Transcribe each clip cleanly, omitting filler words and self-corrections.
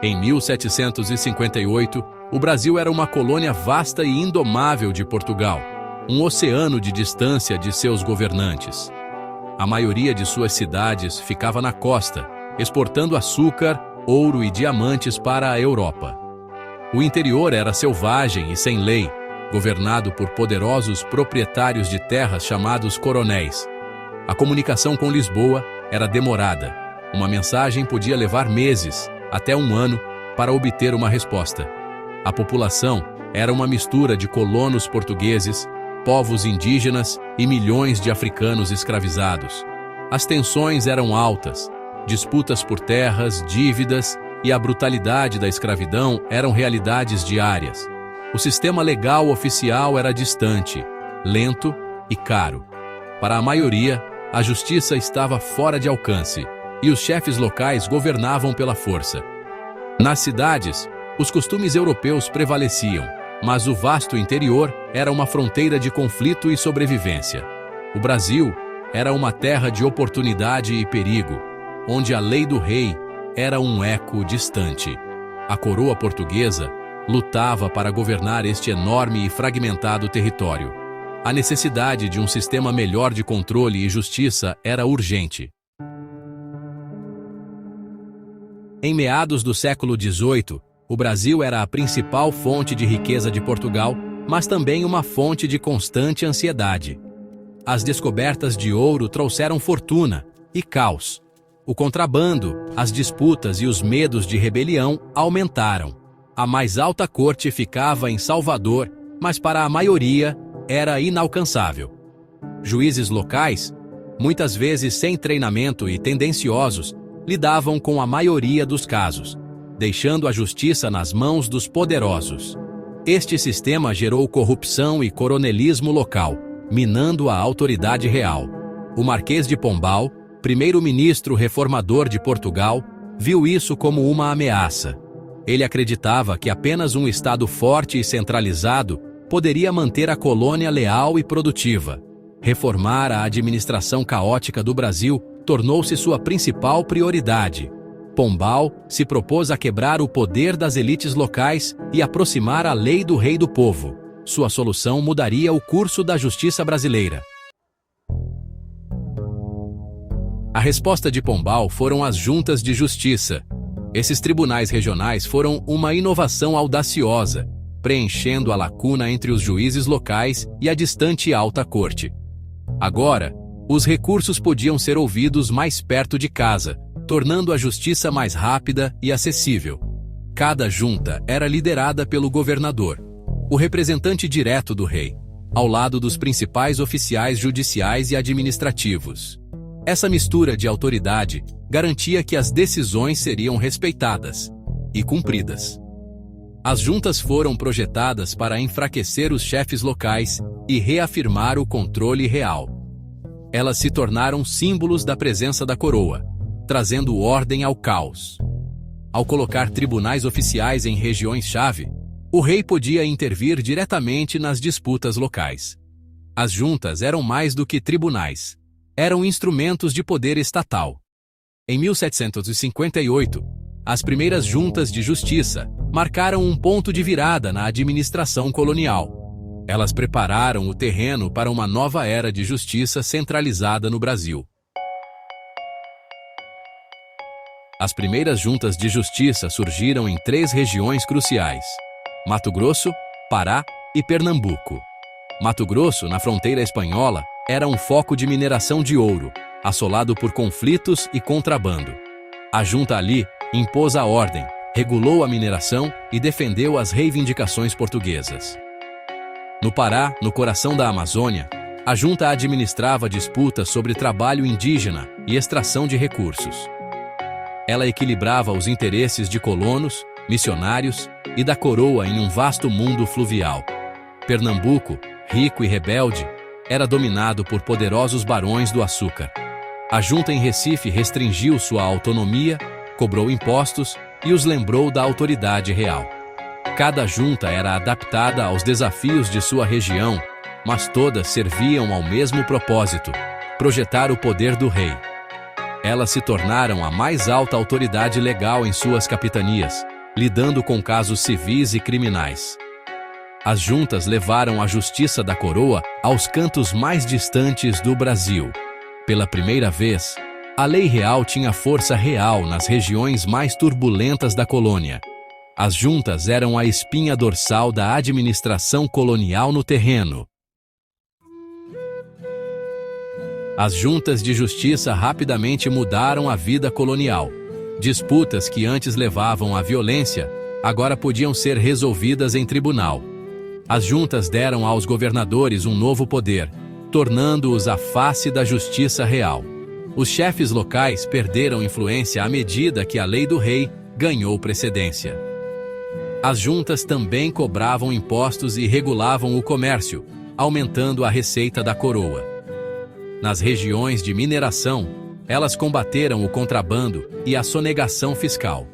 Em 1758, o Brasil era uma colônia vasta e indomável de Portugal, um oceano de distância de seus governantes. A maioria de suas cidades ficava na costa, exportando açúcar, ouro e diamantes para a Europa. O interior era selvagem e sem lei, governado por poderosos proprietários de terras chamados coronéis. A comunicação com Lisboa era demorada. Uma mensagem podia levar meses, até um ano, para obter uma resposta. A população era uma mistura de colonos portugueses, povos indígenas e milhões de africanos escravizados. As tensões eram altas, disputas por terras, dívidas e a brutalidade da escravidão eram realidades diárias. O sistema legal oficial era distante, lento e caro. Para a maioria, a justiça estava fora de alcance e os chefes locais governavam pela força. Nas cidades, os costumes europeus prevaleciam, mas o vasto interior era uma fronteira de conflito e sobrevivência. O Brasil era uma terra de oportunidade e perigo, onde a lei do rei era um eco distante. A coroa portuguesa lutava para governar este enorme e fragmentado território. A necessidade de um sistema melhor de controle e justiça era urgente. Em meados do século XVIII, o Brasil era a principal fonte de riqueza de Portugal, mas também uma fonte de constante ansiedade. As descobertas de ouro trouxeram fortuna e caos. O contrabando, as disputas e os medos de rebelião aumentaram. A mais alta corte ficava em Salvador, mas para a maioria era inalcançável. Juízes locais, muitas vezes sem treinamento e tendenciosos, lidavam com a maioria dos casos, deixando a justiça nas mãos dos poderosos. Este sistema gerou corrupção e coronelismo local, minando a autoridade real. O Marquês de Pombal, primeiro-ministro reformador de Portugal, viu isso como uma ameaça. Ele acreditava que apenas um Estado forte e centralizado poderia manter a colônia leal e produtiva. Reformar a administração caótica do Brasil tornou-se sua principal prioridade. Pombal se propôs a quebrar o poder das elites locais e aproximar a lei do rei do povo. Sua solução mudaria o curso da justiça brasileira. A resposta de Pombal foram as juntas de justiça. Esses tribunais regionais foram uma inovação audaciosa, preenchendo a lacuna entre os juízes locais e a distante alta corte. Agora, os recursos podiam ser ouvidos mais perto de casa, tornando a justiça mais rápida e acessível. Cada junta era liderada pelo governador, o representante direto do rei, ao lado dos principais oficiais judiciais e administrativos. Essa mistura de autoridade garantia que as decisões seriam respeitadas e cumpridas. As juntas foram projetadas para enfraquecer os chefes locais e reafirmar o controle real. Elas se tornaram símbolos da presença da coroa, trazendo ordem ao caos. Ao colocar tribunais oficiais em regiões-chave, o rei podia intervir diretamente nas disputas locais. As juntas eram mais do que tribunais. Eram instrumentos de poder estatal. Em 1758, as primeiras juntas de justiça marcaram um ponto de virada na administração colonial. Elas prepararam o terreno para uma nova era de justiça centralizada no Brasil. As primeiras juntas de justiça surgiram em 3 regiões cruciais: Mato Grosso, Pará e Pernambuco. Mato Grosso, na fronteira espanhola, era um foco de mineração de ouro, assolado por conflitos e contrabando. A junta ali impôs a ordem, regulou a mineração e defendeu as reivindicações portuguesas. No Pará, no coração da Amazônia, a junta administrava disputas sobre trabalho indígena e extração de recursos. Ela equilibrava os interesses de colonos, missionários e da coroa em um vasto mundo fluvial. Pernambuco, rico e rebelde, era dominado por poderosos barões do açúcar. A junta em Recife restringiu sua autonomia, cobrou impostos e os lembrou da autoridade real. Cada junta era adaptada aos desafios de sua região, mas todas serviam ao mesmo propósito: projetar o poder do rei. Elas se tornaram a mais alta autoridade legal em suas capitanias, lidando com casos civis e criminais. As juntas levaram a justiça da coroa aos cantos mais distantes do Brasil. Pela primeira vez, a lei real tinha força real nas regiões mais turbulentas da colônia. As juntas eram a espinha dorsal da administração colonial no terreno. As juntas de justiça rapidamente mudaram a vida colonial. Disputas que antes levavam à violência, agora podiam ser resolvidas em tribunal. As juntas deram aos governadores um novo poder, tornando-os a face da justiça real. Os chefes locais perderam influência à medida que a lei do rei ganhou precedência. As juntas também cobravam impostos e regulavam o comércio, aumentando a receita da coroa. Nas regiões de mineração, elas combateram o contrabando e a sonegação fiscal.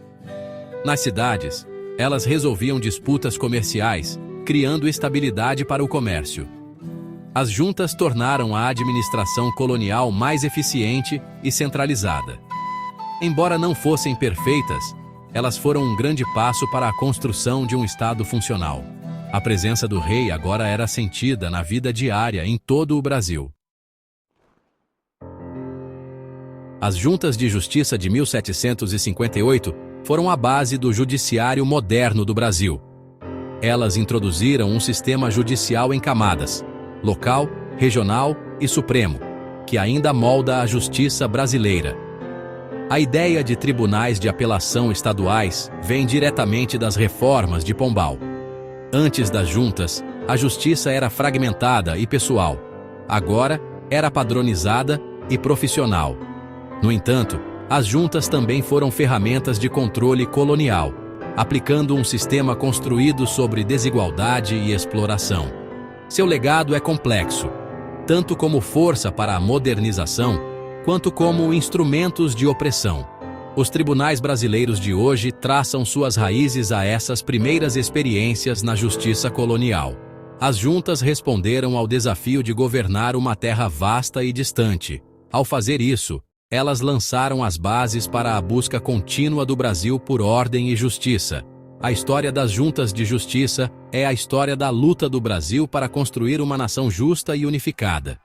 Nas cidades, elas resolviam disputas comerciais, criando estabilidade para o comércio. As juntas tornaram a administração colonial mais eficiente e centralizada. Embora não fossem perfeitas, elas foram um grande passo para a construção de um Estado funcional. A presença do rei agora era sentida na vida diária em todo o Brasil. As juntas de justiça de 1758 foram a base do judiciário moderno do Brasil. Elas introduziram um sistema judicial em camadas, local, regional e supremo, que ainda molda a justiça brasileira. A ideia de tribunais de apelação estaduais vem diretamente das reformas de Pombal. Antes das juntas, a justiça era fragmentada e pessoal. Agora, era padronizada e profissional. No entanto, as juntas também foram ferramentas de controle colonial, aplicando um sistema construído sobre desigualdade e exploração. Seu legado é complexo, tanto como força para a modernização, quanto como instrumentos de opressão. Os tribunais brasileiros de hoje traçam suas raízes a essas primeiras experiências na justiça colonial. As juntas responderam ao desafio de governar uma terra vasta e distante. Ao fazer isso, elas lançaram as bases para a busca contínua do Brasil por ordem e justiça. A história das juntas de justiça é a história da luta do Brasil para construir uma nação justa e unificada.